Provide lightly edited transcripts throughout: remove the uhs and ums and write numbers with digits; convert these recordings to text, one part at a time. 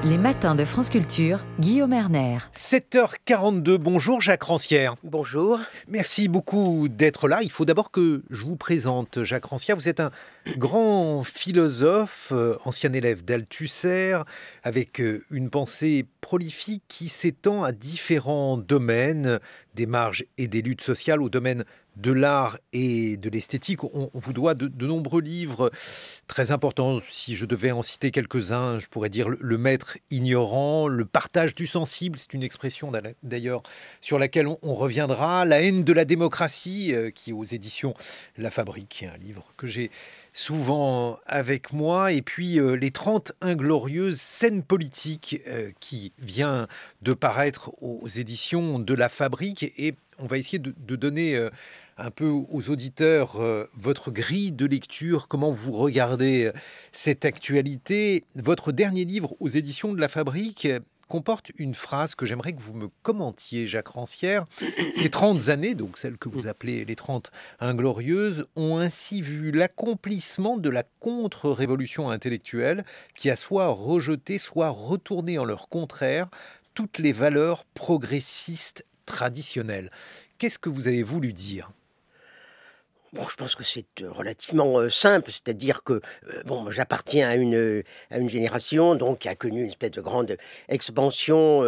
Les matins de France Culture, Guillaume Erner. 7h42, bonjour Jacques Rancière. Bonjour. Merci beaucoup d'être là. Il faut d'abord que je vous présente Jacques Rancière. Vous êtes un grand philosophe, ancien élève d'Althusser, avec une pensée prolifique qui s'étend à différents domaines, des marges et des luttes sociales, au domaine de l'art et de l'esthétique. On vous doit de nombreux livres très importants. Si je devais en citer quelques-uns, je pourrais dire Le Maître ignorant, Le partage du sensible, c'est une expression d'ailleurs sur laquelle on reviendra, La haine de la démocratie, qui est aux éditions La Fabrique, qui est un livre que j'ai souvent avec moi, et puis Les 30 inglorieuses scènes politiques, qui vient de paraître aux éditions de La Fabrique. Et on va essayer de donner un peu aux auditeurs votre grille de lecture, comment vous regardez cette actualité. Votre dernier livre aux éditions de La Fabrique comporte une phrase que j'aimerais que vous me commentiez, Jacques Rancière. Ces 30 années, donc celles que vous appelez les 30 inglorieuses, ont ainsi vu l'accomplissement de la contre-révolution intellectuelle qui a soit rejeté, soit retourné en leur contraire toutes les valeurs progressistes traditionnelles. Qu'est-ce que vous avez voulu dire ? Bon, je pense que c'est relativement simple, c'est-à-dire que bon, j'appartiens à une génération donc qui a connu une espèce de grande expansion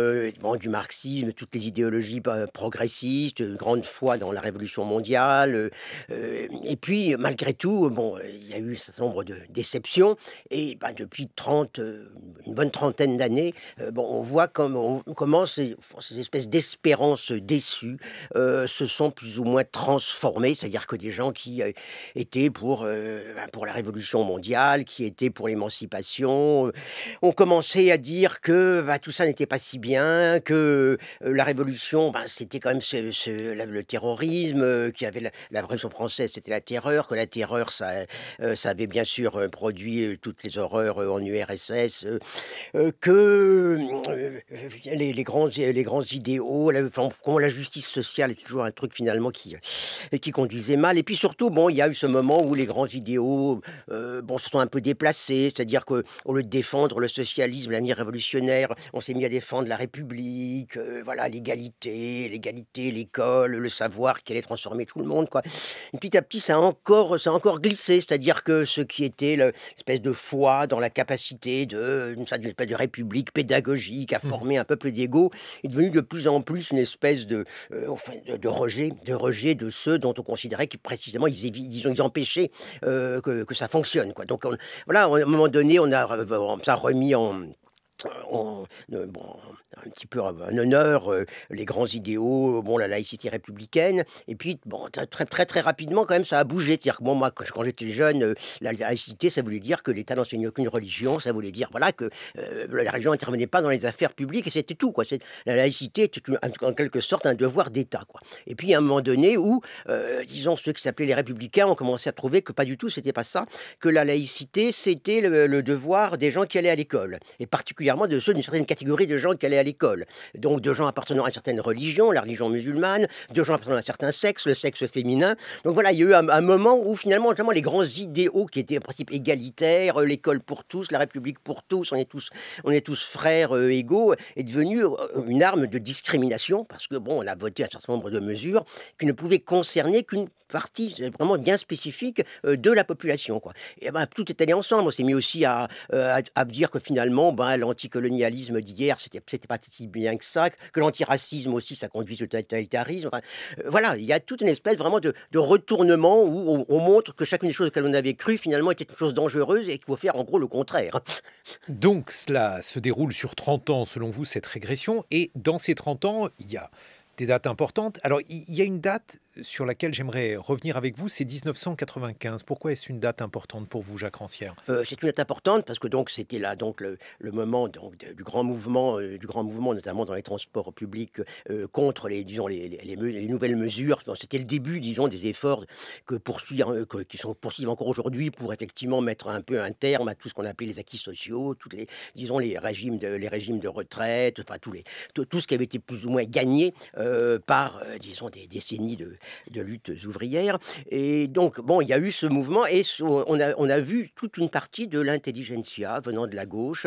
du marxisme, toutes les idéologies progressistes, une grande foi dans la révolution mondiale, et puis malgré tout, bon, il y a eu un certain nombre de déceptions et depuis une bonne trentaine d'années, on voit comment ces espèces d'espérances déçues se sont plus ou moins transformées, c'est-à-dire que des gens qui étaient pour la Révolution mondiale, qui étaient pour l'émancipation, ont commencé à dire que tout ça n'était pas si bien, que la Révolution, c'était quand même le terrorisme, qu'il y avait la Révolution française, c'était la terreur, que la terreur, ça avait bien sûr produit toutes les horreurs en URSS, que les grands idéaux, comment la justice sociale était toujours un truc finalement qui conduisait mal. Et puis surtout, il y a eu ce moment où les grands idéaux se sont un peu déplacés, c'est-à-dire qu'au lieu de défendre le socialisme, l'avenir révolutionnaire, on s'est mis à défendre la République, l'égalité, l'école, le savoir qui allait transformer tout le monde, quoi. Et petit à petit, ça a encore glissé, c'est-à-dire que ce qui était l'espèce de foi dans la capacité d'une espèce de république pédagogique à former un peuple d'égaux est devenu de plus en plus une espèce de rejet de ceux dont on considérait que précisément ils empêchaient que ça fonctionne, quoi. Donc à un moment donné, on a ça remis un petit peu en honneur les grands idéaux, la laïcité républicaine, et puis très très très rapidement quand même ça a bougé. C'est-à-dire que moi quand j'étais jeune, la laïcité ça voulait dire que l'État n'enseignait aucune religion, ça voulait dire que la religion n'intervenait pas dans les affaires publiques et c'était tout, quoi. La laïcité était en quelque sorte un devoir d'État, quoi. Et puis à un moment donné où disons ceux qui s'appelaient les républicains ont commencé à trouver que pas du tout c'était pas ça, que la laïcité c'était le devoir des gens qui allaient à l'école, et particulièrement de ceux d'une certaine catégorie de gens qui allaient à l'école. Donc de gens appartenant à une certaine religion, la religion musulmane, de gens appartenant à un certain sexe, le sexe féminin. Donc voilà, il y a eu un moment où finalement les grands idéaux qui étaient en principe égalitaires, l'école pour tous, la République pour tous, on est tous frères égaux, est devenu une arme de discrimination parce que on a voté un certain nombre de mesures qui ne pouvaient concerner qu'une partie vraiment bien spécifique de la population, quoi. Et tout est allé ensemble. On s'est mis aussi à dire que finalement l'anticolonialisme d'hier c'était pas si bien que ça, que l'antiracisme aussi ça conduit au totalitarisme. Voilà, il y a toute une espèce vraiment de retournement où on montre que chacune des choses auxquelles on avait cru finalement était une chose dangereuse et qu'il faut faire en gros le contraire. Donc cela se déroule sur 30 ans selon vous, cette régression, et dans ces 30 ans il y a des dates importantes. Alors il y a une date sur laquelle j'aimerais revenir avec vous, c'est 1995. Pourquoi est-ce une date importante pour vous, Jacques Rancière ? C'est une date importante parce que c'était là le moment du grand mouvement, notamment dans les transports publics, contre les nouvelles mesures. C'était le début, disons, des efforts qui sont poursuivent encore aujourd'hui pour effectivement mettre un peu un terme à tout ce qu'on appelait les acquis sociaux, les régimes de retraite, tout ce qui avait été plus ou moins gagné par, disons, des décennies de luttes ouvrières. Et donc, bon, il y a eu ce mouvement et on a vu toute une partie de l'intelligentsia venant de la gauche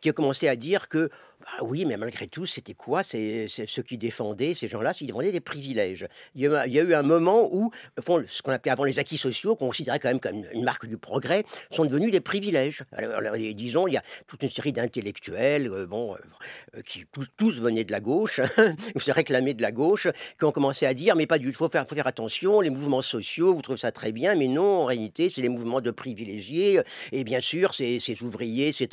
qui a commencé à dire que, bah oui, mais malgré tout, c'était quoi c'est ceux qui défendaient ces gens-là, ils demandaient des privilèges. Il y a eu un moment où, au fond, ce qu'on appelait avant les acquis sociaux, qu'on considérait quand même comme une marque du progrès, sont devenus des privilèges. Alors, disons, il y a toute une série d'intellectuels, qui tous venaient de la gauche, ou se réclamaient de la gauche, qui ont commencé à dire, mais pas du tout, faut faire attention, les mouvements sociaux, vous trouvez ça très bien, mais non, en réalité, c'est les mouvements de privilégiés, et bien sûr, ces ouvriers, ces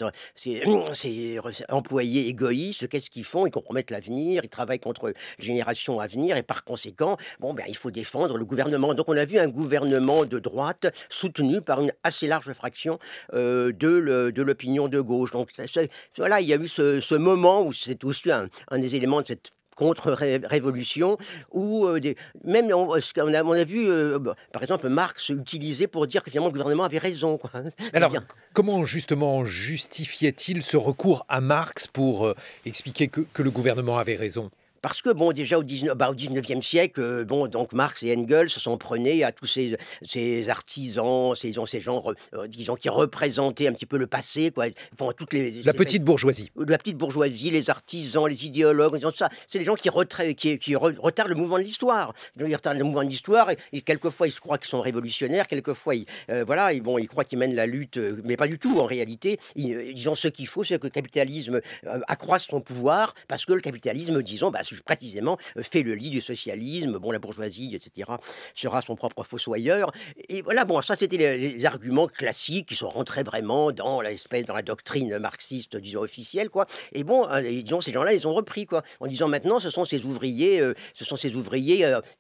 employés égoïstes, qu'est-ce qu'ils font? Ils compromettent l'avenir, ils travaillent contre les générations à venir, et par conséquent, bon, ben, il faut défendre le gouvernement. Donc, on a vu un gouvernement de droite soutenu par une assez large fraction de l'opinion de gauche. Donc, voilà, il y a eu ce moment où c'est aussi un des éléments de cette contre-révolution, où même on a vu, par exemple, Marx utiliser pour dire que finalement le gouvernement avait raison, quoi. Alors, comment justement justifiait-il ce recours à Marx pour expliquer que le gouvernement avait raison? Parce que, bon, déjà au 19e siècle, donc Marx et Engels s'en prenaient à tous ces artisans, ces gens, disons, qui représentaient un petit peu le passé, quoi. Enfin, La petite bourgeoisie. La petite bourgeoisie, les artisans, les idéologues, en disant ça, c'est les gens qui retardent le mouvement de l'histoire. Ils retardent le mouvement de l'histoire, et quelquefois ils se croient qu'ils sont révolutionnaires, quelquefois voilà, ils croient qu'ils mènent la lutte, mais pas du tout en réalité. Disons, ce qu'il faut, c'est que le capitalisme accroisse son pouvoir, parce que le capitalisme, disons, précisément, fait le lit du socialisme. Bon, la bourgeoisie, etc., sera son propre fossoyeur. Et voilà, bon, ça, c'était les arguments classiques qui sont rentrés vraiment dans la doctrine marxiste, disons, officielle, quoi. Et bon, disons, ces gens-là, ils ont repris, quoi, en disant maintenant, ce sont ces ouvriers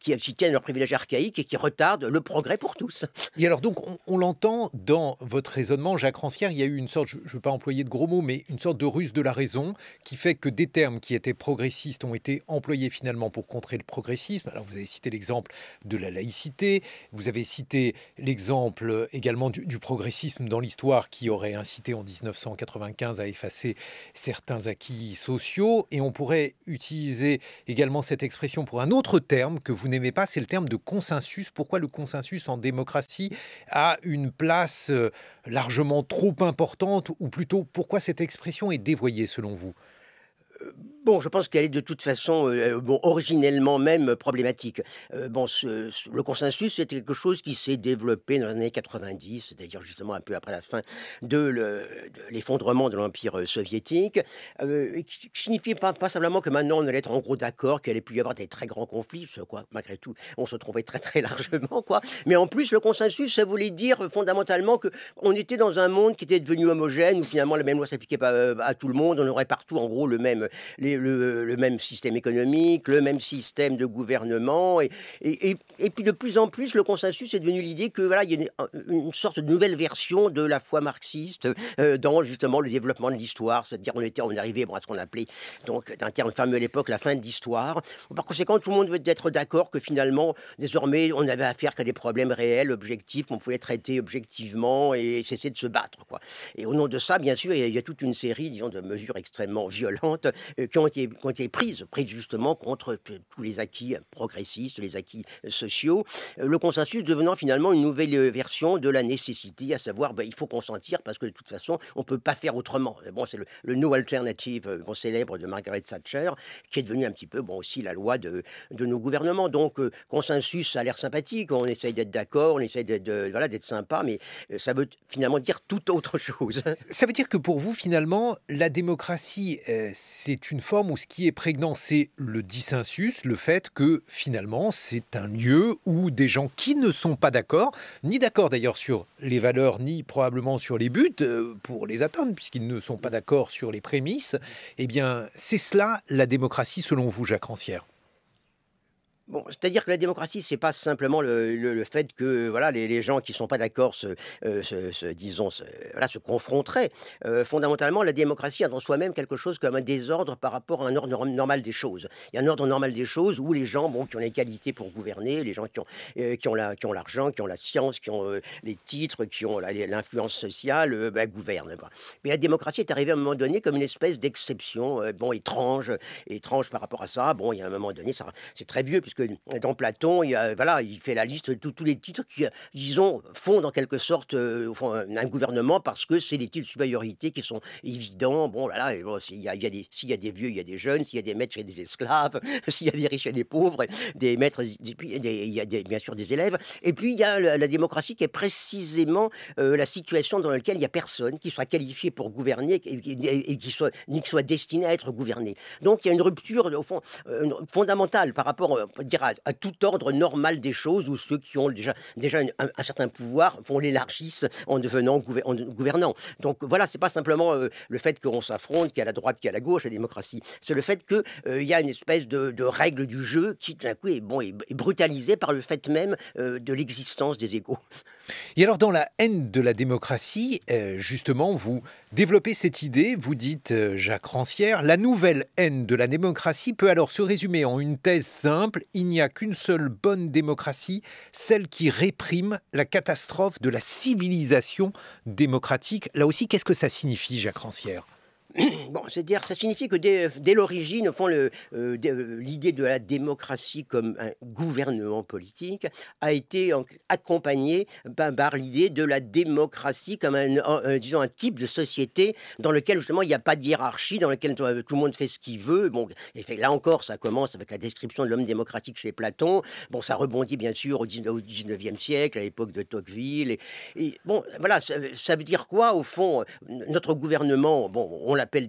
qui tiennent leurs privilèges archaïques et qui retardent le progrès pour tous. Et alors donc, on l'entend dans votre raisonnement, Jacques Rancière, il y a eu une sorte, je ne veux pas employer de gros mots, mais une sorte de ruse de la raison qui fait que des termes qui étaient progressistes ont été employés finalement pour contrer le progressisme. Alors vous avez cité l'exemple de la laïcité, vous avez cité l'exemple également du progressisme dans l'histoire qui aurait incité en 1995 à effacer certains acquis sociaux, et on pourrait utiliser également cette expression pour un autre terme que vous n'aimez pas, c'est le terme de consensus. Pourquoi le consensus en démocratie a une place largement trop importante, ou plutôt pourquoi cette expression est dévoyée selon vous? Bon, je pense qu'elle est de toute façon, originellement même problématique. Le consensus, c'est quelque chose qui s'est développé dans les années 90, c'est-à-dire justement un peu après la fin de l'effondrement de l'Empire soviétique, et qui signifiait pas simplement que maintenant on allait être en gros d'accord, qu'il allait plus y avoir des très grands conflits, ce quoi, malgré tout, on se trompait très très largement, quoi. Mais en plus, le consensus, ça voulait dire fondamentalement que on était dans un monde qui était devenu homogène, où finalement la même loi s'appliquait pas à tout le monde, on aurait partout en gros le même système économique, le même système de gouvernement, et puis de plus en plus, le consensus est devenu l'idée que voilà, il y a une sorte de nouvelle version de la foi marxiste dans justement le développement de l'histoire, c'est-à-dire on est arrivé à ce qu'on appelait, donc d'un terme fameux à l'époque, la fin de l'histoire. Par conséquent, tout le monde veut être d'accord que finalement, désormais, on n'avait affaire qu'à des problèmes réels, objectifs, qu'on pouvait traiter objectivement et cesser de se battre, quoi. Et au nom de ça, bien sûr, il y a toute une série, disons, de mesures extrêmement violentes qui ont été prises justement contre tous les acquis progressistes, les acquis sociaux. Le consensus devenant finalement une nouvelle version de la nécessité, à savoir, il faut consentir parce que de toute façon, on ne peut pas faire autrement. Bon, c'est le No Alternative célèbre de Margaret Thatcher, qui est devenu un petit peu aussi la loi de nos gouvernements. Donc, consensus, ça a l'air sympathique, on essaye d'être d'accord, on essaye d'être sympa, mais ça veut finalement dire tout autre chose. Ça veut dire que pour vous, finalement, la démocratie, c'est une forme où ce qui est prégnant, c'est le dissensus, le fait que finalement, c'est un lieu où des gens qui ne sont pas d'accord, ni d'accord d'ailleurs sur les valeurs, ni probablement sur les buts pour les atteindre, puisqu'ils ne sont pas d'accord sur les prémices, eh bien, c'est cela la démocratie selon vous, Jacques Rancière? Bon, c'est-à-dire que la démocratie, c'est pas simplement le fait que voilà, les gens qui sont pas d'accord se confronteraient. Fondamentalement, la démocratie a dans soi-même quelque chose comme un désordre par rapport à un ordre normal des choses. Il y a un ordre normal des choses où les gens qui ont les qualités pour gouverner, les gens qui ont l'argent, qui ont la science, qui ont les titres, qui ont l'influence sociale, gouvernent, quoi. Mais la démocratie est arrivée à un moment donné comme une espèce d'exception, étrange par rapport à ça. Bon, il y a un moment donné, ça c'est très vieux, puisque puisque dans Platon, il fait la liste de tous les titres qui, disons, fondent en quelque sorte un gouvernement, parce que c'est les titres de supériorité qui sont évidents. Bon, voilà, et bon, s'il y a des vieux, il y a des jeunes, s'il y a des maîtres, il y a des esclaves, s'il y a des riches, il y a des pauvres, des maîtres, et puis il y a bien sûr des élèves. Et puis il y a la démocratie, qui est précisément la situation dans laquelle il n'y a personne qui soit qualifié pour gouverner et qui soit destiné à être gouverné. Donc il y a une rupture, au fond, fondamentale par rapport, on peut dire, à tout ordre normal des choses, où ceux qui ont déjà un certain pouvoir l'élargissent en devenant gouvernants. Donc voilà, c'est pas simplement le fait qu'on s'affronte, qu'il y a la droite, qu'il y a la gauche, la démocratie. C'est le fait qu'il y a une espèce de règle du jeu qui, tout d'un coup, est brutalisée par le fait même de l'existence des égaux. Et alors, dans la haine de la démocratie, justement, vous développez cette idée, vous dites, Jacques Rancière, la nouvelle haine de la démocratie peut alors se résumer en une thèse simple: il n'y a qu'une seule bonne démocratie, celle qui réprime la catastrophe de la civilisation démocratique. Là aussi, qu'est-ce que ça signifie, Jacques Rancière ? Bon, c'est-à-dire, ça signifie que dès l'origine, au fond, l'idée de la démocratie comme un gouvernement politique a été accompagnée par l'idée de la démocratie comme disons, un type de société dans lequel, justement, il n'y a pas de hiérarchie, dans lequel tout le monde fait ce qu'il veut. Bon, et là encore, ça commence avec la description de l'homme démocratique chez Platon. Bon, ça rebondit bien sûr au 19e siècle, à l'époque de Tocqueville. Et bon, voilà, ça veut dire quoi, au fond? Notre gouvernement, bon, on l'appelle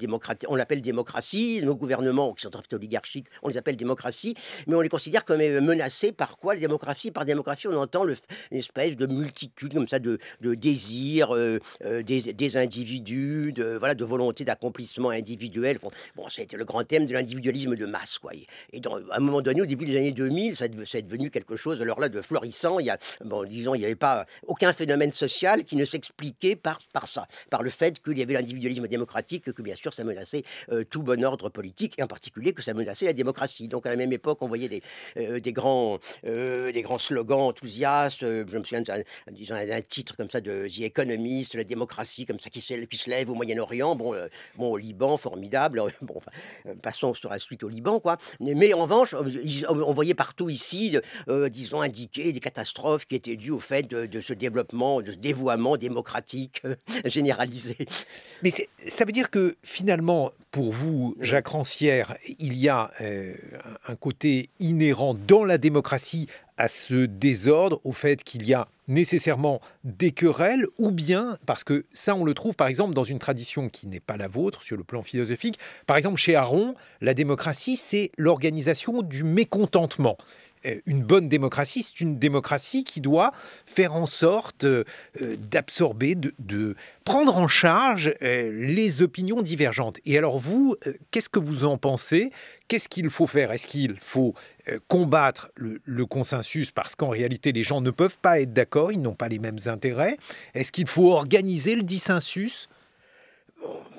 démocratie, nos gouvernements qui sont très oligarchiques, on les appelle démocratie, mais on les considère comme menacés par quoi? La démocratie, par démocratie, on entend une espèce de multitude comme ça de désirs des individus, de volonté d'accomplissement individuel. Bon, c'était le grand thème de l'individualisme de masse, quoi. Et à un moment donné, au début des années 2000, ça est devenu quelque chose alors là de florissant. Il n'y avait pas aucun phénomène social qui ne s'expliquait par ça, par le fait qu'il y avait l'individualisme démocratique, que bien sûr ça menaçait tout bon ordre politique, et en particulier que ça menaçait la démocratie. Donc à la même époque, on voyait des grands slogans enthousiastes. Je me souviens d'un titre comme ça de The Economist, la démocratie comme ça qui se lève au Moyen-Orient. Bon, au Liban, formidable. Bon, enfin, passons sur la suite au Liban, quoi. Mais en revanche, on voyait partout ici, disons, indiquer des catastrophes qui étaient dues au fait de ce développement, de ce dévoiement démocratique généralisé. Mais ça veut dire que finalement, pour vous, Jacques Rancière, il y a un côté inhérent dans la démocratie à ce désordre, au fait qu'il y a nécessairement des querelles, ou bien, parce que ça on le trouve par exemple dans une tradition qui n'est pas la vôtre sur le plan philosophique, par exemple chez Aron, la démocratie c'est l'organisation du mécontentement. Une bonne démocratie, c'est une démocratie qui doit faire en sorte d'absorber, de prendre en charge les opinions divergentes. Et alors vous, qu'est-ce que vous en pensez? Qu'est-ce qu'il faut faire? Est-ce qu'il faut combattre le consensus parce qu'en réalité les gens ne peuvent pas être d'accord, ils n'ont pas les mêmes intérêts? Est-ce qu'il faut organiser le dissensus?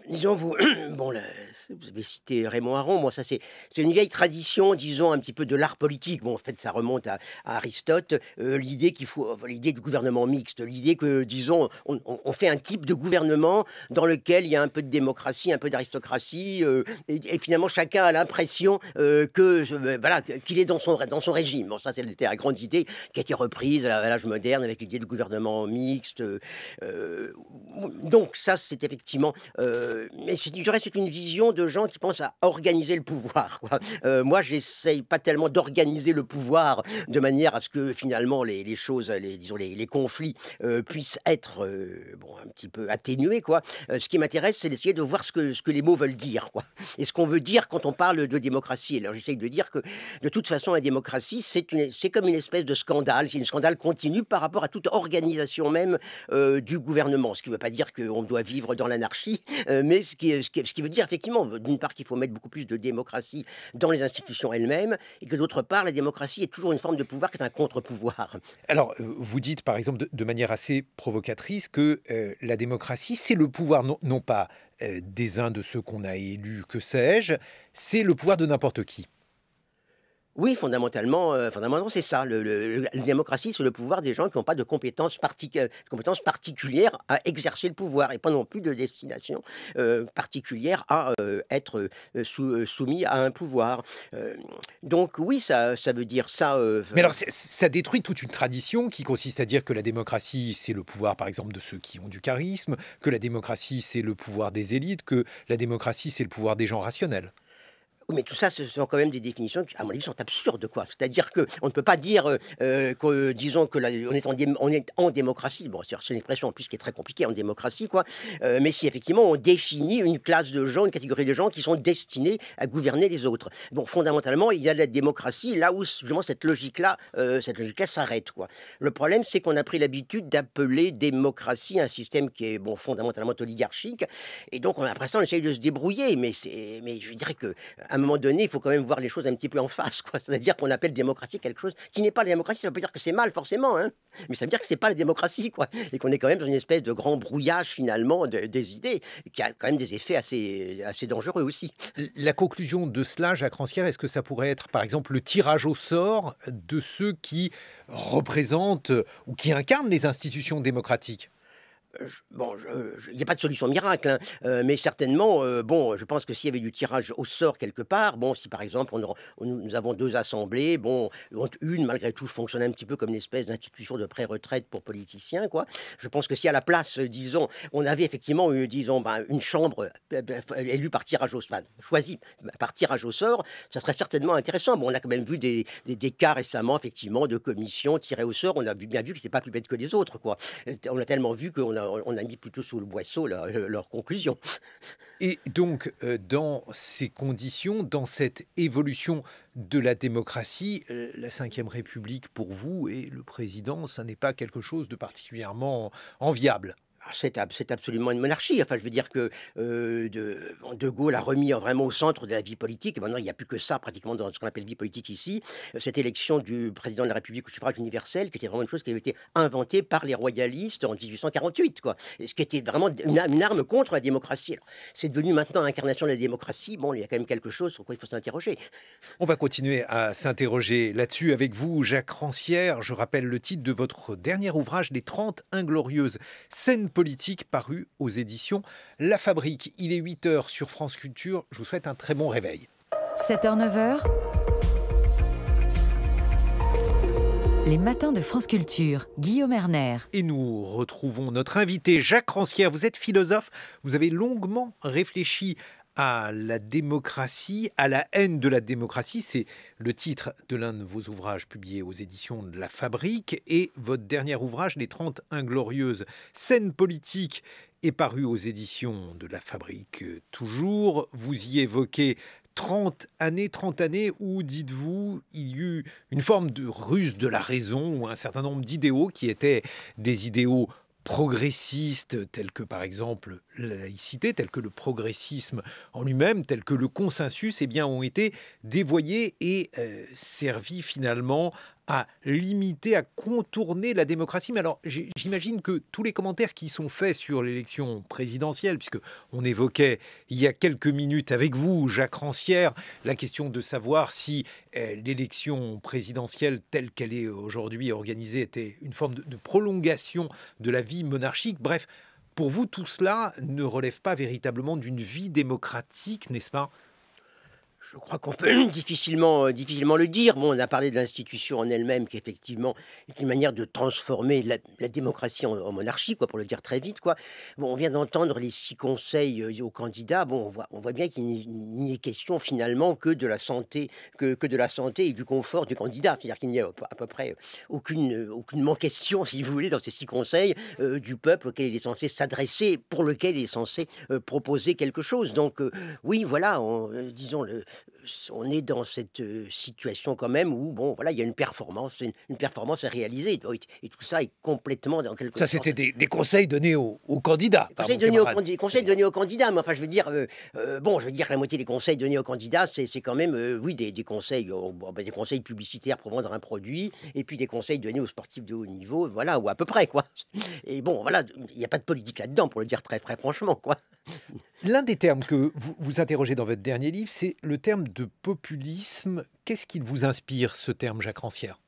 Disons, vous avez cité Raymond Aron. Moi, ça, c'est une vieille tradition, disons, un petit peu de l'art politique. Bon, en fait, ça remonte à Aristote. L'idée du gouvernement mixte, l'idée que, disons, on fait un type de gouvernement dans lequel il y a un peu de démocratie, un peu d'aristocratie, et finalement, chacun a l'impression qu'il est dans son régime. Bon, ça, c'était la grande idée qui a été reprise à l'âge moderne avec l'idée du gouvernement mixte. Donc, ça, c'est effectivement... mais je dirais c'est une vision de gens qui pensent à organiser le pouvoir, quoi. Moi, j'essaye pas tellement d'organiser le pouvoir de manière à ce que finalement les choses, les conflits puissent être un petit peu atténués, quoi. Ce qui m'intéresse, c'est d'essayer de voir ce que les mots veulent dire, quoi. Et ce qu'on veut dire quand on parle de démocratie. Alors, j'essaye de dire que de toute façon, la démocratie, c'est comme une espèce de scandale. C'est un scandale continu par rapport à toute organisation même du gouvernement. Ce qui ne veut pas dire qu'on doit vivre dans l'anarchie, mais ce qui veut dire effectivement, d'une part, qu'il faut mettre beaucoup plus de démocratie dans les institutions elles-mêmes, et que d'autre part, la démocratie est toujours une forme de pouvoir qui est un contre-pouvoir. Alors, vous dites par exemple de manière assez provocatrice que la démocratie, c'est le pouvoir non pas des uns de ceux qu'on a élus, que sais-je, c'est le pouvoir de n'importe qui. Oui, fondamentalement, c'est ça. La démocratie, c'est le pouvoir des gens qui n'ont pas de compétences particulières à exercer le pouvoir et pas non plus de destination particulière à être soumis à un pouvoir. Euh, donc oui, ça veut dire ça. Mais alors, ça détruit toute une tradition qui consiste à dire que la démocratie, c'est le pouvoir, par exemple, de ceux qui ont du charisme, que la démocratie, c'est le pouvoir des élites, que la démocratie, c'est le pouvoir des gens rationnels. Oui, mais tout ça, ce sont quand même des définitions qui, à mon avis, sont absurdes, quoi. C'est-à-dire qu'on ne peut pas dire, disons que on est en démocratie. Bon, c'est une expression en plus qui est très compliquée en démocratie, quoi. Mais si effectivement on définit une classe de gens, une catégorie de gens qui sont destinés à gouverner les autres. Donc fondamentalement, il y a de la démocratie là où justement cette logique-là s'arrête, quoi. Le problème, c'est qu'on a pris l'habitude d'appeler démocratie un système qui est bon fondamentalement oligarchique, et donc après ça, on essaye de se débrouiller. Mais je dirais que à un moment donné, il faut quand même voir les choses un petit peu en face, quoi. C'est-à-dire qu'on appelle démocratie quelque chose qui n'est pas la démocratie. Ça ne veut pas dire que c'est mal, forcément, hein, mais ça veut dire que c'est pas la démocratie, quoi. Et qu'on est quand même dans une espèce de grand brouillage, finalement, des idées, qui a quand même des effets assez dangereux aussi. La conclusion de cela, Jacques Rancière, est-ce que ça pourrait être, par exemple, le tirage au sort de ceux qui représentent ou qui incarnent les institutions démocratiques? Il n'y a pas de solution miracle, hein, mais certainement, bon, je pense que s'il y avait du tirage au sort quelque part, bon, si par exemple nous avons deux assemblées, bon, dont une malgré tout fonctionne un petit peu comme une espèce d'institution de pré-retraite pour politiciens, quoi. Je pense que si à la place, disons, on avait effectivement, disons, une chambre élue par tirage au sort, choisie par tirage au sort, ça serait certainement intéressant. Bon, on a quand même vu des cas récemment, effectivement, de commissions tirées au sort. On a bien vu que c'était pas plus bête que les autres, quoi. On a tellement vu qu'on a mis plutôt sous le boisseau leurs conclusions. Et donc, dans ces conditions, dans cette évolution de la démocratie, la Ve République, pour vous et le président, ça n'est pas quelque chose de particulièrement enviable. Ah, c'est absolument une monarchie. Enfin, je veux dire que De Gaulle a remis vraiment au centre de la vie politique. Et maintenant, il n'y a plus que ça pratiquement dans ce qu'on appelle vie politique ici. Cette élection du président de la République au suffrage universel, qui était vraiment une chose qui avait été inventée par les royalistes en 1848, quoi. Et ce qui était vraiment une arme contre la démocratie. Alors, c'est devenu maintenant l'incarnation de la démocratie. Bon, il y a quand même quelque chose sur quoi il faut s'interroger. On va continuer à s'interroger là-dessus avec vous, Jacques Rancière. Je rappelle le titre de votre dernier ouvrage, Les 30 Inglorieuses, scènes politique paru aux éditions La Fabrique. Il est 8h sur France Culture. Je vous souhaite un très bon réveil. 7h-9h, les matins de France Culture. Guillaume Erner. Et nous retrouvons notre invité Jacques Rancière. Vous êtes philosophe. Vous avez longuement réfléchi à la démocratie, à la haine de la démocratie. C'est le titre de l'un de vos ouvrages publiés aux éditions de La Fabrique. Et votre dernier ouvrage, Les 30 Inglorieuses, scènes politiques, est paru aux éditions de La Fabrique. Toujours, vous y évoquez 30 années où, dites-vous, il y eut une forme de ruse de la raison ou un certain nombre d'idéaux qui étaient des idéaux progressistes, tels que par exemple la laïcité, tels que le progressisme en lui-même, tels que le consensus, eh bien, ont été dévoyés et servis finalement à limiter, à contourner la démocratie. Mais alors, j'imagine que tous les commentaires qui sont faits sur l'élection présidentielle, puisque on évoquait il y a quelques minutes avec vous, Jacques Rancière, la question de savoir si l'élection présidentielle telle qu'elle est aujourd'hui organisée était une forme de prolongation de la vie monarchique. Bref, pour vous, tout cela ne relève pas véritablement d'une vie démocratique, n'est-ce pas ? Je crois qu'on peut difficilement le dire. Bon, on a parlé de l'institution en elle-même, qui effectivement est une manière de transformer la démocratie en monarchie, quoi, pour le dire très vite, quoi. Bon, on vient d'entendre les 6 conseils aux candidats. Bon, on voit bien qu'il n'y est question finalement que de la santé, que de la santé et du confort du candidat. C'est-à-dire qu'il n'y a à peu près aucunement question, si vous voulez, dans ces 6 conseils, du peuple auquel il est censé s'adresser, pour lequel il est censé proposer quelque chose. Donc, oui, voilà, disons, on est dans cette situation quand même où, bon, voilà, il y a une performance à réaliser. Et tout ça est complètement, dans quelque Ça, sorte... c'était des conseils donnés aux candidats. Conseils donnés aux candidats, mais enfin, je veux dire, la moitié des conseils donnés aux candidats, c'est quand même, oui, des conseils, des conseils publicitaires pour vendre un produit, et puis des conseils donnés aux sportifs de haut niveau, voilà, ou à peu près, quoi. Et bon, voilà, il n'y a pas de politique là-dedans, pour le dire très, très franchement, quoi. L'un des termes que vous interrogez dans votre dernier livre, c'est le terme terme de populisme, qu'est-ce qui vous inspire, ce terme, Jacques Rancière?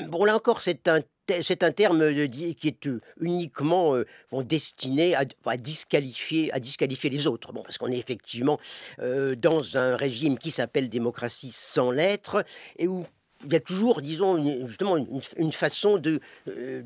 Bon, là encore, c'est un terme qui est uniquement destiné à disqualifier les autres. Bon, parce qu'on est effectivement dans un régime qui s'appelle démocratie sans lettres et où il y a toujours, disons, justement une façon de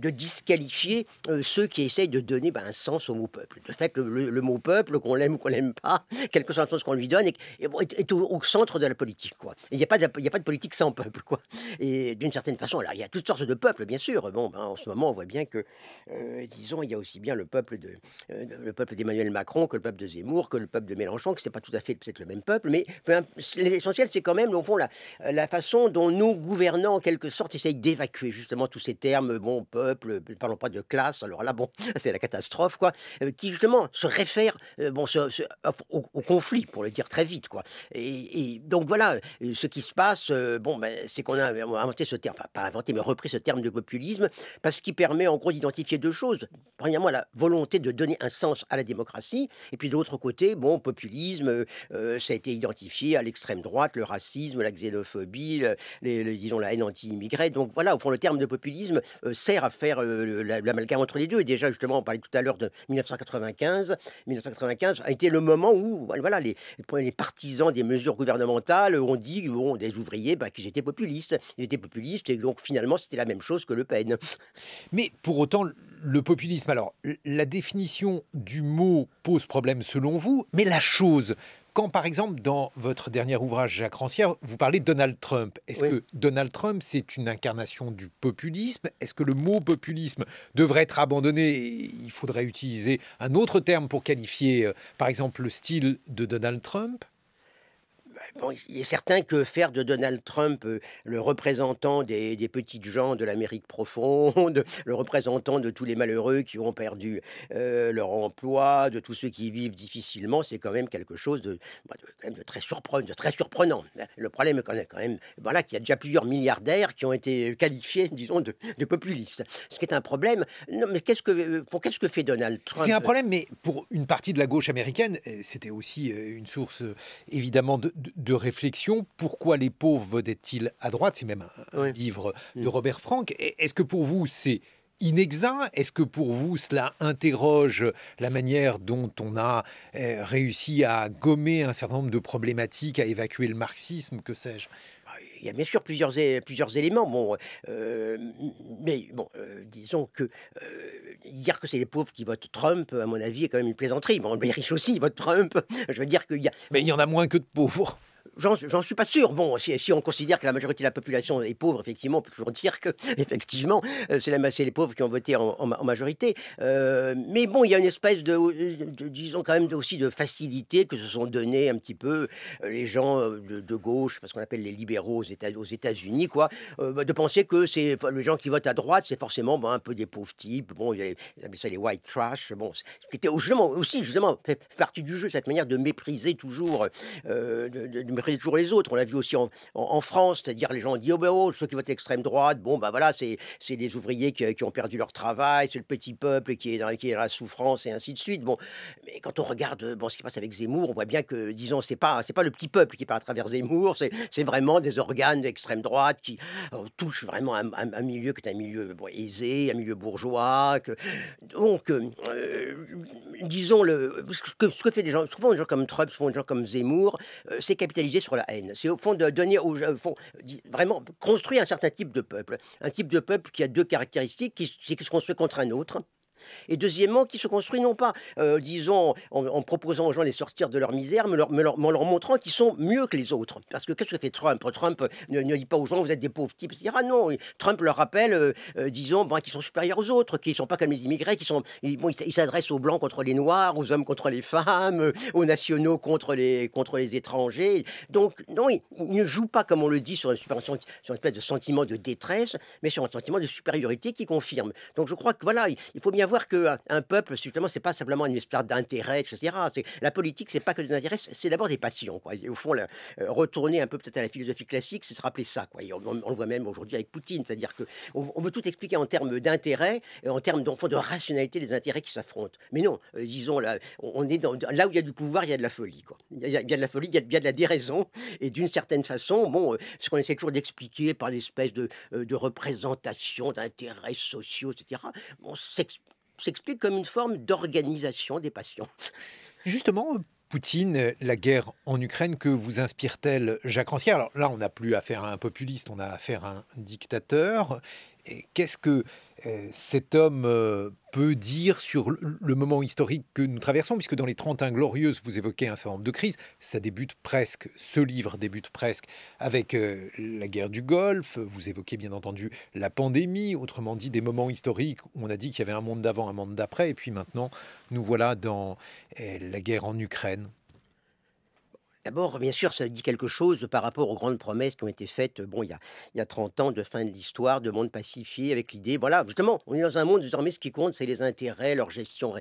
disqualifier ceux qui essayent de donner un sens au mot peuple. De fait, le mot peuple, qu'on l'aime ou qu'on l'aime pas, quel que soit le sens qu'on lui donne, est au centre de la politique, quoi. Il n'y a pas de politique sans peuple, quoi. Et d'une certaine façon, alors il y a toutes sortes de peuples, bien sûr. Bon, en ce moment, on voit bien que, disons, il y a aussi bien le peuple d'Emmanuel Macron que le peuple de Zemmour, que le peuple de Mélenchon, que c'est pas tout à fait peut-être le même peuple, mais l'essentiel, c'est quand même, au fond, la façon dont nos gouvernants, en quelque sorte, essayent d'évacuer justement tous ces termes, bon, peuple, ne parlons pas de classe, alors là, bon, c'est la catastrophe, quoi, qui justement se réfèrent au conflit, pour le dire très vite, quoi. Et donc voilà, ce qui se passe, c'est qu'on a inventé ce terme, enfin pas inventé, mais repris ce terme de populisme, parce qu'il permet en gros d'identifier deux choses. Premièrement, la volonté de donner un sens à la démocratie, et puis de l'autre côté, bon, populisme, ça a été identifié à l'extrême droite, le racisme, la xénophobie, disons, la haine anti-immigrée. Donc voilà, au fond, le terme de populisme sert à faire l'amalgame entre les deux. Et déjà, justement, on parlait tout à l'heure de 1995. 1995 a été le moment où voilà, les partisans des mesures gouvernementales ont dit, bon, des ouvriers, qu'ils étaient populistes. Ils étaient populistes et donc finalement, c'était la même chose que Le Pen. Mais pour autant, le populisme, alors, la définition du mot pose problème selon vous, mais la chose... Quand, par exemple, dans votre dernier ouvrage, Jacques Rancière, vous parlez de Donald Trump, est-ce que Donald Trump, c'est une incarnation du populisme? Est-ce que le mot populisme devrait être abandonné et il faudrait utiliser un autre terme pour qualifier, par exemple, le style de Donald Trump? Bon, il est certain que faire de Donald Trump le représentant des petites gens de l'Amérique profonde, le représentant de tous les malheureux qui ont perdu leur emploi, de tous ceux qui vivent difficilement, c'est quand même quelque chose quand même de très surprenant. Le problème est quand même voilà, qu'il y a déjà plusieurs milliardaires qui ont été qualifiés, disons, de populistes. Ce qui est un problème. Non, mais qu'est-ce que fait Donald Trump? C'est un problème, mais pour une partie de la gauche américaine, c'était aussi une source évidemment de réflexion. Pourquoi les pauvres votaient-ils à droite? C'est même un livre de Robert Frank. Est-ce que pour vous, c'est inexact? Est-ce que pour vous, cela interroge la manière dont on a réussi à gommer un certain nombre de problématiques, à évacuer le marxisme, que sais-je? Il y a bien sûr plusieurs éléments, bon, mais bon, disons que dire que c'est les pauvres qui votent Trump, à mon avis, est quand même une plaisanterie. Bon, les riches aussi votent Trump. Je veux dire qu'il y a... Mais il y en a moins que de pauvres. J'en suis pas sûr. Bon, si on considère que la majorité de la population est pauvre, effectivement, on peut toujours dire que, effectivement, c'est les pauvres qui ont voté en majorité. Mais bon, il y a une espèce disons quand même aussi de facilité que se sont donné un petit peu les gens de gauche, parce qu'on appelle les libéraux aux États-Unis, quoi, de penser que les gens qui votent à droite, c'est forcément un peu des pauvres types. Bon, ils appellent ça les white trash. Bon, ce qui était justement fait partie du jeu, cette manière de mépriser toujours, de mépriser toujours les autres. On l'a vu aussi en France, c'est-à-dire les gens ont dit ceux qui votent l'extrême droite, voilà, c'est des ouvriers qui ont perdu leur travail, c'est le petit peuple qui est dans la souffrance et ainsi de suite. Bon, mais quand on regarde ce qui passe avec Zemmour, on voit bien que, disons, c'est pas le petit peuple qui part à travers Zemmour, c'est vraiment des organes d'extrême droite qui touchent vraiment un milieu qui est un milieu aisé, un milieu bourgeois. Donc, disons, ce que fait des gens, souvent des gens comme Trump, souvent des gens comme Zemmour, c'est capitaliser sur la haine. C'est au fond de donner vraiment construire un certain type de peuple. Un type de peuple qui a deux caractéristiques, qui se construit contre un autre. Et deuxièmement, qui se construit non pas, disons, en proposant aux gens de les sortir de leur misère, mais en leur montrant qu'ils sont mieux que les autres. Parce que qu'est-ce que fait Trump? Trump ne dit pas aux gens, vous êtes des pauvres types. Il dira non. Trump leur rappelle, disons, qu'ils sont supérieurs aux autres, qu'ils ne sont pas comme les immigrés, ils s'adressent aux blancs contre les noirs, aux hommes contre les femmes, aux nationaux contre les étrangers. Donc, non, il ne joue pas, comme on le dit, sur une espèce de sentiment de détresse, mais sur un sentiment de supériorité qui confirme. Donc, je crois que voilà, il faut bien savoir qu'un peuple, justement, c'est pas simplement une histoire d'intérêt, etc. La politique, c'est pas que des intérêts, c'est d'abord des passions, quoi. Et au fond, retourner un peu peut-être à la philosophie classique, c'est se rappeler ça, quoi. Et on le voit même aujourd'hui avec Poutine, c'est-à-dire qu'on veut tout expliquer en termes d'intérêt, et en termes de rationalité des intérêts qui s'affrontent. Mais non, disons, là, on est là où il y a du pouvoir, il y a de la folie, quoi. Il y a de la folie, il y a de la déraison, et d'une certaine façon, bon, ce qu'on essaie toujours d'expliquer par l'espèce de représentation d'intérêts sociaux, etc., bon, s'explique comme une forme d'organisation des passions. Justement, Poutine, la guerre en Ukraine, que vous inspire-t-elle, Jacques Rancière? Alors là, on n'a plus affaire à un populiste, on a affaire à un dictateur. Et qu'est-ce que cet homme peut dire sur le moment historique que nous traversons? Puisque dans les 31 Glorieuses, vous évoquez un certain nombre de crises. Ça débute presque, ce livre débute presque avec la guerre du Golfe. Vous évoquez bien entendu la pandémie, autrement dit des moments historiques où on a dit qu'il y avait un monde d'avant, un monde d'après. Et puis maintenant, nous voilà dans la guerre en Ukraine. D'abord, bien sûr, ça dit quelque chose par rapport aux grandes promesses qui ont été faites, bon, il y a 30 ans de fin de l'histoire, de monde pacifié, avec l'idée, voilà, justement, on est dans un monde désormais, ce qui compte, c'est les intérêts, leur gestion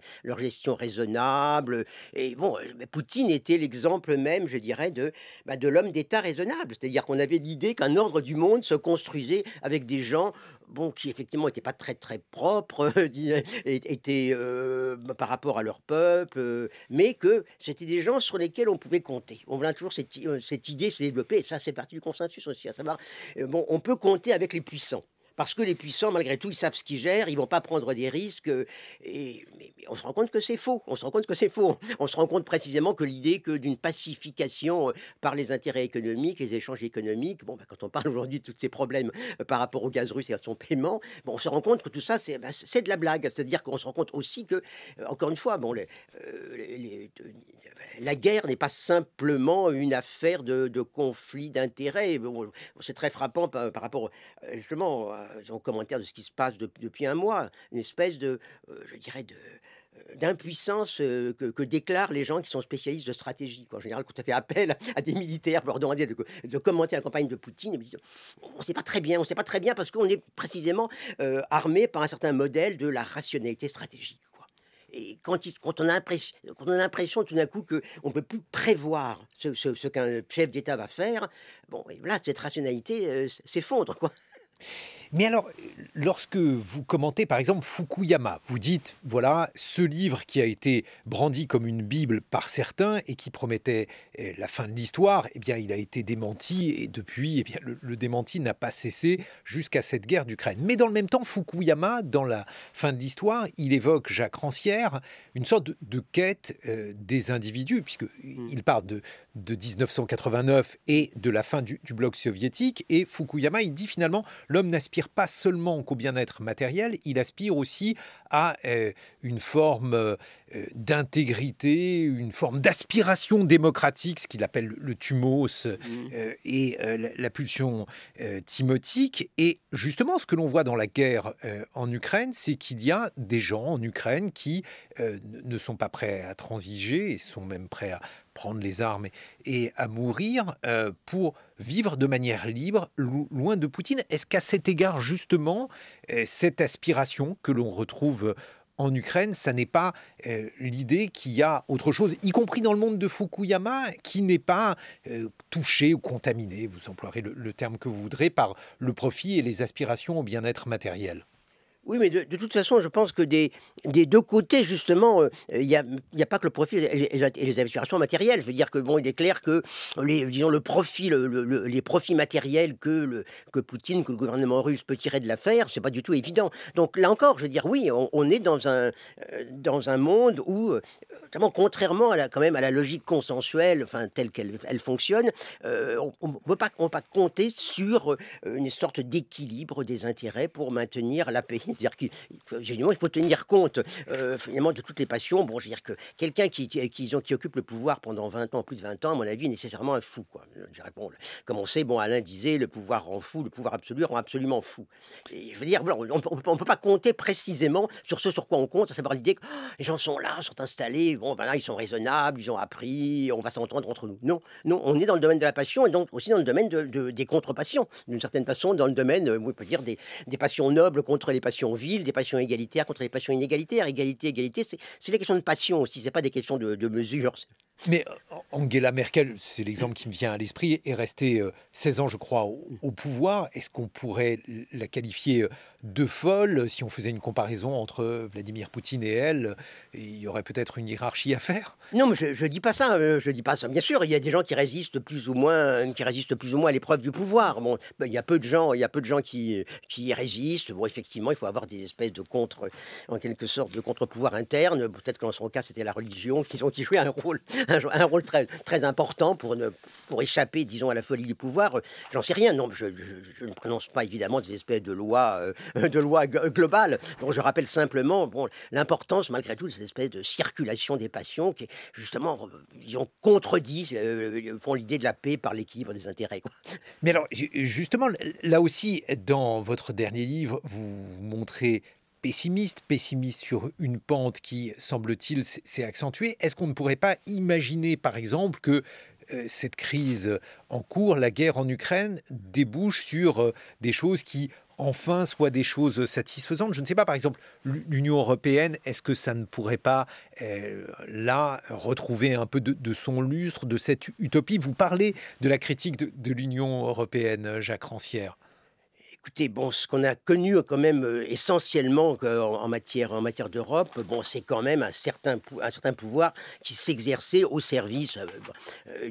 raisonnable. Et bon, Poutine était l'exemple même, je dirais, de l'homme d'État raisonnable. C'est-à-dire qu'on avait l'idée qu'un ordre du monde se construisait avec des gens, bon, qui effectivement n'étaient pas très très propres, étaient par rapport à leur peuple, mais que c'était des gens sur lesquels on pouvait compter. On voit toujours cette idée se développer, et ça c'est partie du consensus aussi, à savoir, bon, on peut compter avec les puissants. Parce que les puissants, malgré tout, ils savent ce qu'ils gèrent, ils vont pas prendre des risques. Mais on se rend compte que c'est faux. On se rend compte que c'est faux. On se rend compte précisément que l'idée que d'une pacification par les intérêts économiques, les échanges économiques, bon, quand on parle aujourd'hui de tous ces problèmes par rapport au gaz russe et à son paiement, bon, on se rend compte que tout ça, c'est de la blague. C'est-à-dire qu'on se rend compte aussi que, encore une fois, bon, la guerre n'est pas simplement une affaire de conflit d'intérêts. Bon, c'est très frappant par rapport, justement, en commentaire de ce qui se passe depuis un mois, une espèce je dirais, d'impuissance que déclarent les gens qui sont spécialistes de stratégie, quoi. En général, quand on fait appel à des militaires pour leur demander de commenter la campagne de Poutine, ils disent, on ne sait pas très bien, parce qu'on est précisément armé par un certain modèle de la rationalité stratégique, quoi. Et quand on a l'impression tout d'un coup qu'on ne peut plus prévoir ce qu'un chef d'État va faire, bon, et voilà, cette rationalité s'effondre, quoi. Mais alors, lorsque vous commentez par exemple Fukuyama, vous dites, voilà, ce livre qui a été brandi comme une Bible par certains et qui promettait la fin de l'histoire, eh bien, il a été démenti et depuis, eh bien, le démenti n'a pas cessé jusqu'à cette guerre d'Ukraine. Mais dans le même temps, Fukuyama, dans la fin de l'histoire, il évoque, Jacques Rancière, une sorte de quête des individus, puisqu'il parle de 1989 et de la fin du bloc soviétique, et Fukuyama, il dit finalement, l'homme n'aspire pas seulement qu'au bien-être matériel, il aspire aussi à une forme d'intégrité, une forme d'aspiration démocratique, ce qu'il appelle le thumos et la pulsion timotique. Et justement, ce que l'on voit dans la guerre en Ukraine, c'est qu'il y a des gens en Ukraine qui ne sont pas prêts à transiger et sont même prêts à prendre les armes et à mourir pour vivre de manière libre, loin de Poutine. Est-ce qu'à cet égard, justement, cette aspiration que l'on retrouve en Ukraine, ça n'est pas l'idée qu'il y a autre chose, y compris dans le monde de Fukuyama, qui n'est pas touché ou contaminé, vous emploierez le terme que vous voudrez, par le profit et les aspirations au bien-être matériel? Oui, mais de toute façon, je pense que des deux côtés, justement, il y a pas que le profit et les aspirations matérielles. Je veux dire que, bon, il est clair que disons, le profit, les profits matériels que Poutine, que le gouvernement russe peut tirer de l'affaire, c'est pas du tout évident. Donc là encore, je veux dire, oui, on est dans un monde où, notamment, contrairement quand même à la logique consensuelle, enfin, telle qu'elle fonctionne, on ne peut pas compter sur une sorte d'équilibre des intérêts pour maintenir la paix. C'est-à-dire il faut tenir compte finalement de toutes les passions. Bon, je veux dire que quelqu'un qui occupe le pouvoir pendant 20 ans, plus de 20 ans, à mon avis, est nécessairement un fou, quoi. Je dirais, bon, comme on sait, bon, Alain disait, le pouvoir rend fou, le pouvoir absolu rend absolument fou. Et je veux dire, voilà, on peut pas compter précisément sur ce sur quoi on compte, à savoir l'idée que les gens sont là, sont installés, bon, ben là, ils sont raisonnables, ils ont appris, on va s'entendre entre nous. Non, non, on est dans le domaine de la passion et donc aussi dans le domaine des contre-passions, d'une certaine façon, dans le domaine, on peut dire, des passions nobles contre les passions passions viles, des passions égalitaires contre les passions inégalitaires. Égalité, c'est des questions de passion aussi, c'est pas des questions de mesure. Mais Angela Merkel, c'est l'exemple qui me vient à l'esprit, est restée 16 ans, je crois, au pouvoir. Est-ce qu'on pourrait la qualifier de folle si on faisait une comparaison entre Vladimir Poutine et elle? Il y aurait peut-être une hiérarchie à faire? Non, mais je dis pas ça. Je dis pas ça. Bien sûr, il y a des gens qui résistent plus ou moins à l'épreuve du pouvoir. Bon, ben, il y a peu de gens qui y résistent. Bon, effectivement, il faut avoir des espèces de en quelque sorte, de contre-pouvoir interne. Peut-être que dans son cas, c'était la religion qui jouait un rôle très, très important pour échapper, disons, à la folie du pouvoir. J'en sais rien. Non, je ne prononce pas évidemment des espèces de lois, globales. Donc, je rappelle simplement, bon, l'importance, malgré tout, de cette espèce de circulation des passions qui, justement, disons, contredit, font l'idée de la paix par l'équilibre des intérêts, quoi. Mais alors, justement, là aussi, dans votre dernier livre, vous vous montrez pessimiste sur une pente qui, semble-t-il, s'est accentuée. Est-ce qu'on ne pourrait pas imaginer, par exemple, que cette crise en cours, la guerre en Ukraine, débouche sur des choses qui, enfin, soient des choses satisfaisantes? Je ne sais pas, par exemple, l'Union européenne, est-ce que ça ne pourrait pas, là, retrouver un peu de son lustre, de cette utopie? Vous parlez de la critique de l'Union européenne, Jacques Rancière. Écoutez, bon, ce qu'on a connu quand même essentiellement en matière d'Europe, bon, c'est quand même un certain pouvoir qui s'exerçait au service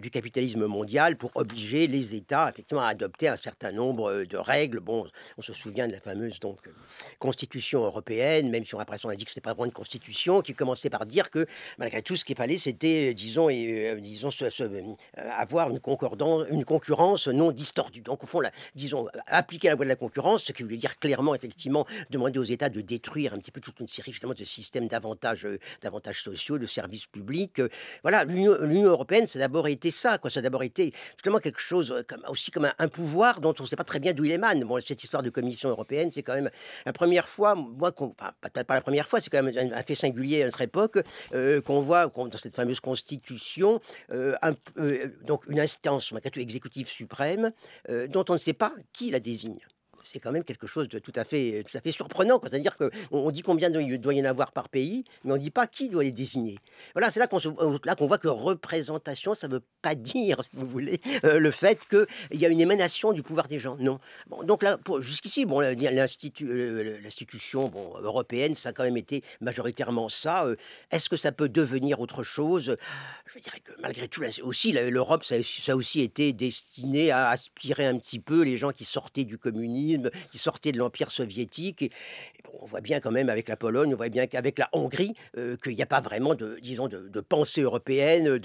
du capitalisme mondial pour obliger les États effectivement à adopter un certain nombre de règles. Bon, on se souvient de la fameuse Constitution européenne, même si après on a dit que c'était pas vraiment une constitution, qui commençait par dire que malgré tout ce qu'il fallait, c'était, disons, avoir une concurrence non distordue. Donc au fond, disons, appliquer la loi de la concurrence, ce qui voulait dire clairement, effectivement, demander aux États de détruire un petit peu toute une série justement de systèmes d'avantages sociaux, de services publics. Voilà, l'Union européenne, ça a d'abord été ça, quoi. Ça a d'abord été justement quelque chose comme un pouvoir dont on ne sait pas très bien d'où il émane. Bon, cette histoire de Commission européenne, c'est quand même la première fois, peut-être pas la première fois, c'est quand même un fait singulier à notre époque, qu'on voit dans cette fameuse constitution, donc une instance, malgré tout, exécutive suprême, dont on ne sait pas qui la désigne. C'est quand même quelque chose de tout à fait surprenant, quoi. C'est-à-dire qu'on dit combien il doit y en avoir par pays, mais on ne dit pas qui doit les désigner. Voilà, c'est là qu'on voit que représentation, ça ne veut pas dire, si vous voulez, le fait qu'il y a une émanation du pouvoir des gens. Non. Bon, donc là, jusqu'ici, bon, l'institution européenne, ça a quand même été majoritairement ça. Est-ce que ça peut devenir autre chose? Je dirais que malgré tout, aussi, l'Europe, ça a aussi été destiné à aspirer un petit peu les gens qui sortaient du communisme, qui sortaient de l'Empire soviétique. Et bon, on voit bien quand même avec la Pologne, on voit bien qu'avec la Hongrie, qu'il n'y a pas vraiment de pensée européenne,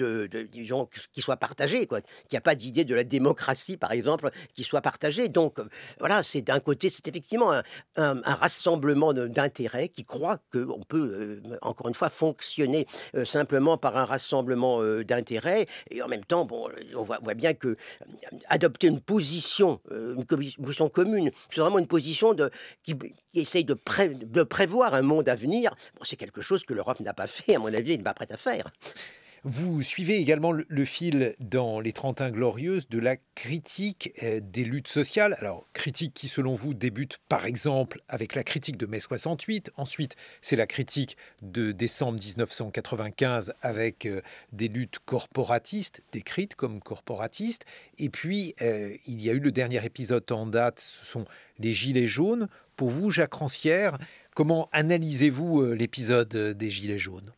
disons, qui soit partagée, quoi. Qu'il n'y a pas d'idée de la démocratie, par exemple, qui soit partagée. Donc, voilà, c'est d'un côté, c'est effectivement un rassemblement d'intérêts qui croit qu'on peut, encore une fois, fonctionner simplement par un rassemblement d'intérêts. Et en même temps, bon, on voit bien que adopter une position commune, c'est vraiment une position qui essaye de prévoir un monde à venir. Bon, c'est quelque chose que l'Europe n'a pas fait, à mon avis, elle n'est pas prête à faire. Vous suivez également le fil dans Les 31 Glorieuses de la critique des luttes sociales. Alors, critique qui, selon vous, débute par exemple avec la critique de mai 68. Ensuite, c'est la critique de décembre 1995 avec des luttes corporatistes, décrites comme corporatistes. Et puis, il y a eu le dernier épisode en date, ce sont les Gilets jaunes. Pour vous, Jacques Rancière, comment analysez-vous l'épisode des Gilets jaunes ?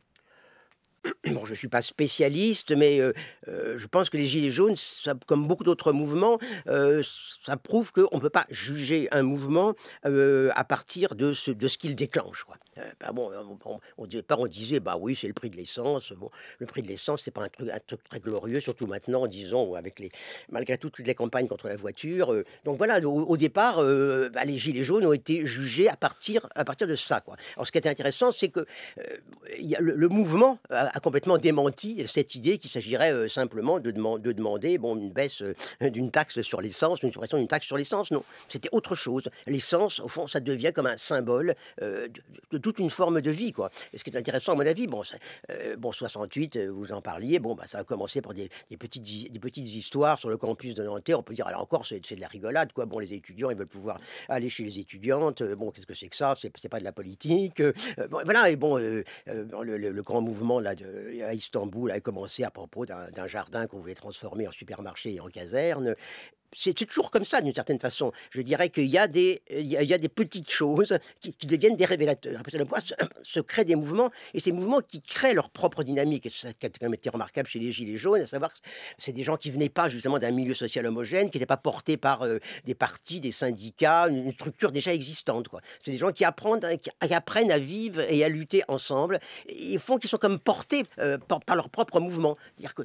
Bon, je ne suis pas spécialiste, mais je pense que les Gilets jaunes, comme beaucoup d'autres mouvements, ça prouve qu'on ne peut pas juger un mouvement à partir de ce qu'il déclenche, quoi. Au départ, on disait, bah oui, c'est le prix de l'essence. Bon, le prix de l'essence, c'est pas un truc très glorieux, surtout maintenant, disons, malgré tout, toutes les campagnes contre la voiture. Donc voilà, au départ, les Gilets jaunes ont été jugés à partir de ça, quoi. Alors, ce qui est intéressant, c'est que le mouvement a complètement démenti cette idée qu'il s'agirait simplement de demander une baisse d'une taxe sur l'essence, une suppression d'une taxe sur l'essence. Non, c'était autre chose. L'essence, au fond, ça devient comme un symbole de toute une forme de vie, quoi. Et ce qui est intéressant, à mon avis, 68, vous en parliez, ça a commencé par des petites histoires sur le campus de Nanterre. On peut dire, alors encore, c'est de la rigolade, quoi. Bon, les étudiants, ils veulent pouvoir aller chez les étudiantes. Qu'est-ce que c'est que ça? C'est pas de la politique. Voilà, et le grand mouvement là, à Istanbul a commencé à propos d'un jardin qu'on voulait transformer en supermarché et en caserne. C'est toujours comme ça, d'une certaine façon. Je dirais qu'il y a il y a des petites choses qui deviennent des révélateurs. Après, le poids se créent des mouvements, et ces mouvements qui créent leur propre dynamique. Et ça qui a quand même été remarquable chez les Gilets jaunes, à savoir que c'est des gens qui venaient pas justement d'un milieu social homogène, qui n'étaient pas portés par des partis, des syndicats, une structure déjà existante, quoi. C'est des gens qui apprennent à vivre et à lutter ensemble, et ils font qu'ils sont comme portés par leur propre mouvement. C'est-à-dire que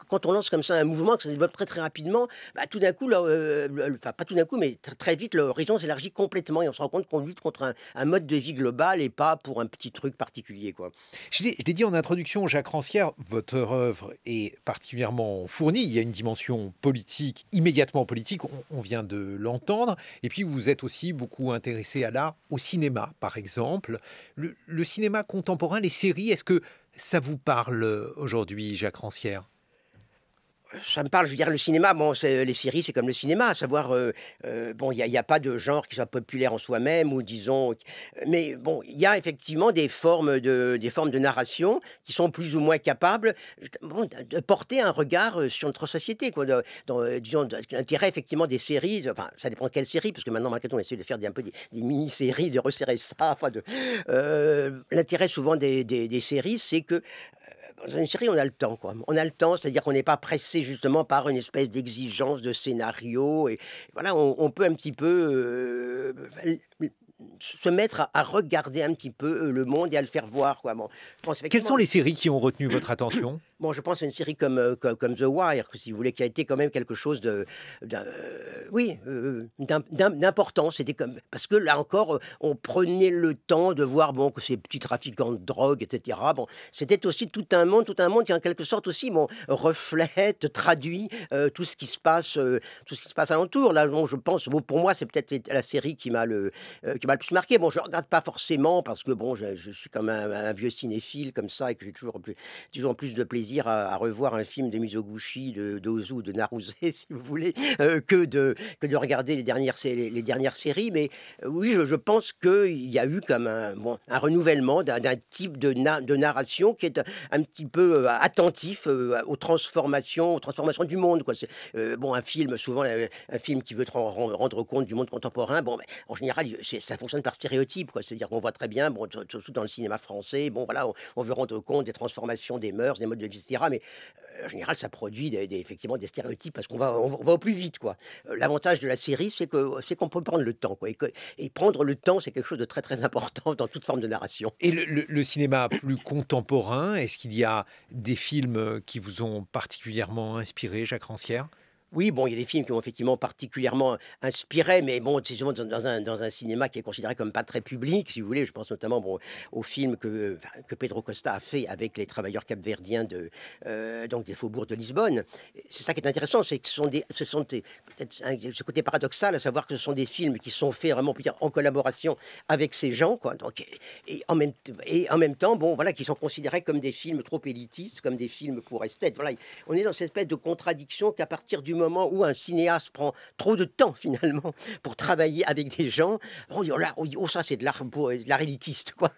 quand on lance comme ça un mouvement, que ça se développe très très rapidement, tout d'un coup, pas tout d'un coup, mais très vite, l'horizon s'élargit complètement, et on se rend compte qu'on lutte contre un mode de vie global et pas pour un petit truc particulier, quoi. Je l'ai dit en introduction, Jacques Rancière, votre œuvre est particulièrement fournie. Il y a une dimension politique, immédiatement politique, on vient de l'entendre. Et puis vous êtes aussi beaucoup intéressé à l'art, au cinéma par exemple. Le cinéma contemporain, les séries, est-ce que ça vous parle aujourd'hui, Jacques Rancière? Ça me parle, je veux dire, le cinéma, les séries, c'est comme le cinéma, à savoir, il y a pas de genre qui soit populaire en soi-même, ou disons, mais il y a effectivement des formes de narration qui sont plus ou moins capables, de porter un regard sur notre société, quoi. Disons, l'intérêt effectivement des séries, enfin, ça dépend de quelle série, parce que maintenant, malgré tout, on essaie de faire un peu des mini-séries, de resserrer ça, l'intérêt souvent des séries, c'est que dans une série, on a le temps, quoi. On a le temps, c'est-à-dire qu'on n'est pas pressé justement par une espèce d'exigence de scénario. Et voilà, on peut un petit peu se mettre à regarder un petit peu le monde et à le faire voir, quoi. Je pense Quelles sont effectivement. les séries qui ont retenu votre attention? Je pense à une série comme The Wire, si vous voulez, qui a été quand même quelque chose d'important. C'était comme parce que là encore, on prenait le temps de voir que ces petits trafiquants de drogue, etc. C'était aussi tout un monde qui en quelque sorte aussi reflète, traduit tout ce qui se passe, alentour. Là, je pense, pour moi, c'est peut-être la série qui m'a le plus marqué. Je regarde pas forcément parce que je suis comme un vieux cinéphile comme ça, et que j'ai toujours plus de plaisir à revoir un film de Mizoguchi, d'Ozu, de Naruse, si vous voulez, que de regarder les dernières séries. Mais oui, je pense qu'il y a eu comme un renouvellement d'un type de narration qui est un petit peu attentif aux transformations du monde, quoi. Un film, souvent un film qui veut rendre compte du monde contemporain, mais en général, ça fonctionne par stéréotype, quoi. C'est-à-dire qu'on voit très bien, surtout dans le cinéma français, on veut rendre compte des transformations des mœurs, des modes de vie, etc. Mais en général, ça produit effectivement des stéréotypes parce qu'on va au plus vite, quoi. L'avantage de la série, c'est qu'on peut prendre le temps, quoi. Et prendre le temps, c'est quelque chose de très très important dans toute forme de narration. Et le cinéma plus contemporain, est-ce qu'il y a des films qui vous ont particulièrement inspiré, Jacques Rancière? Oui, il y a des films qui m'ont effectivement particulièrement inspiré, mais c'est souvent dans un cinéma qui est considéré comme pas très public, si vous voulez. Je pense notamment au film que Pedro Costa a fait avec les travailleurs capverdiens donc des faubourgs de Lisbonne. C'est ça qui est intéressant, c'est que ce sont peut-être ce côté paradoxal, à savoir que ce sont des films qui sont faits vraiment en collaboration avec ces gens, quoi. Donc, et en même temps, qui sont considérés comme des films trop élitistes, comme des films pour esthètes. Voilà, on est dans cette espèce de contradiction qu'à partir du moment où un cinéaste prend trop de temps finalement pour travailler avec des gens, ça c'est de l'art élitiste, quoi.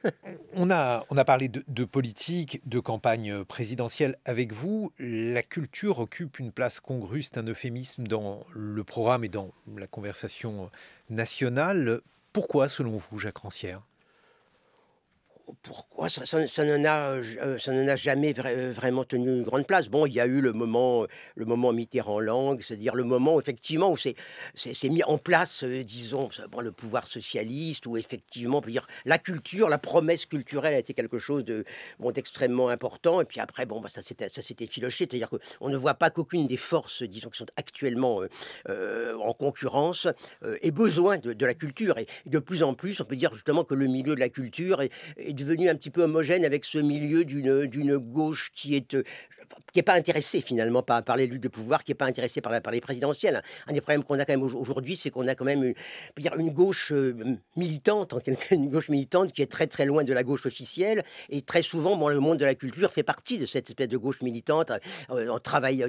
On a parlé de politique, de campagne présidentielle avec vous. La culture occupe une place congrue, c'est un euphémisme dans le programme et dans la conversation nationale. Pourquoi, selon vous, Jacques Rancière? Pourquoi ça n'en a jamais vraiment tenu une grande place. Il y a eu le moment Mitterrand-Lang, c'est-à-dire le moment effectivement où c'est mis en place, disons, le pouvoir socialiste, où effectivement, on peut dire, la culture, la promesse culturelle a été quelque chose d'extrêmement important. Et puis après, ça s'est effiloché, c'est-à-dire qu'on ne voit pas qu'aucune des forces, disons, qui sont actuellement en concurrence, ait besoin de la culture. Et de plus en plus, on peut dire justement que le milieu de la culture est devenu un petit peu homogène avec ce milieu d'une gauche qui est pas intéressée finalement par les luttes de pouvoir, qui est pas intéressée par les présidentielles. Un des problèmes qu'on a quand même aujourd'hui, c'est qu'on a quand même une gauche militante, une gauche militante qui est très très loin de la gauche officielle, et très souvent, bon, le monde de la culture fait partie de cette espèce de gauche militante, en travaillant,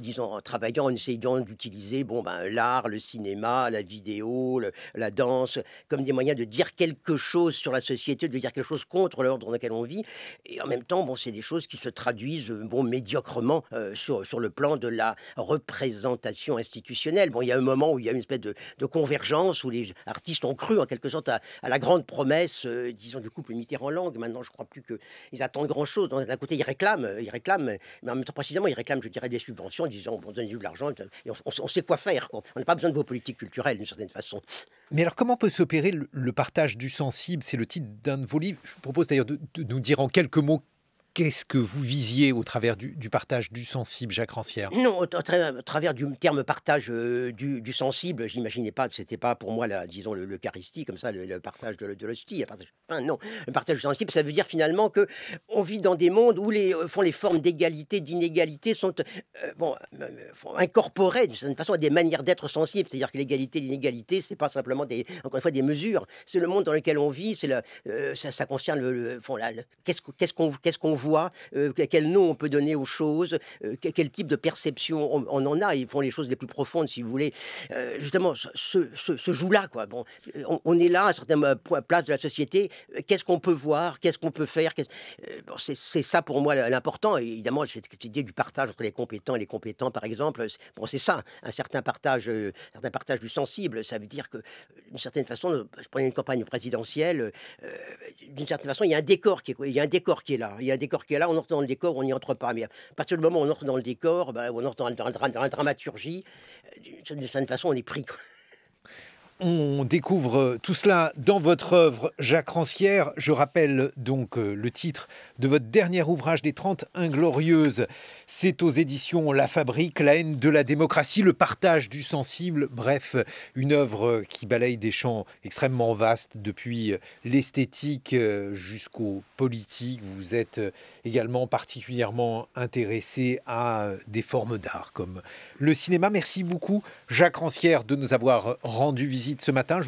en essayant d'utiliser l'art, le cinéma, la vidéo, la danse, comme des moyens de dire quelque chose sur la société, de dire quelque chose contre l'ordre dans lequel on vit. Et en même temps, bon, c'est des choses qui se traduisent médiocrement sur le plan de la représentation institutionnelle. Bon, il y a un moment où il y a une espèce de convergence, où les artistes ont cru en quelque sorte à la grande promesse, disons, du couple Mitterrand-Lang. Maintenant, je crois plus qu'ils attendent grand-chose. D'un côté, ils réclament, mais en même temps, précisément, ils réclament, je dirais, des subventions, en disant, bon, donnez-nous de l'argent, et on sait quoi faire, quoi. On n'a pas besoin de vos politiques culturelles, d'une certaine façon. Mais alors, comment peut s'opérer le partage du sensible? C'est le titre d'un de vos livres. Je vous propose d'ailleurs de nous dire en quelques mots qu'est-ce que vous visiez au travers du partage du sensible, Jacques Rancière? Non, au travers du terme partage du sensible, j'imaginais pas, c'était pas pour moi, disons, l'Eucharistie, comme ça, le partage de l'hostie, le partage du pain, non. Le partage du sensible, ça veut dire finalement que on vit dans des mondes où les formes d'égalité, d'inégalité sont incorporées d'une certaine façon à des manières d'être sensibles. C'est-à-dire que l'égalité, l'inégalité, c'est pas simplement encore une fois, des mesures. C'est le monde dans lequel on vit. Ça concerne qu'est-ce qu'on voit, quel nom on peut donner aux choses, quel type de perception on en a. Ils font les choses les plus profondes, si vous voulez. Justement, ce joue-là, quoi. Bon, on est là à certaines places de la société. Qu'est-ce qu'on peut voir? Qu'est-ce qu'on peut faire? C'est ça pour moi l'important. Et évidemment, cette idée du partage entre les compétents et les compétents, par exemple, c'est ça, un certain partage du sensible. Ça veut dire que, d'une certaine façon, pendant une campagne présidentielle, d'une certaine façon, il y a un décor qui est là. Il y a un décor qui est là, on entre dans le décor, on n'y entre pas. Mais à partir du moment où on entre dans le décor, on entre dans la dramaturgie, d'une certaine façon, on est pris, quoi. On découvre tout cela dans votre œuvre, Jacques Rancière. Je rappelle donc le titre de votre dernier ouvrage des 30 Inglorieuses. C'est aux éditions La Fabrique, la haine de la démocratie, le partage du sensible. Bref, une œuvre qui balaye des champs extrêmement vastes, depuis l'esthétique jusqu'au politique. Vous êtes également particulièrement intéressé à des formes d'art comme le cinéma. Merci beaucoup, Jacques Rancière, de nous avoir rendu visite ce matin.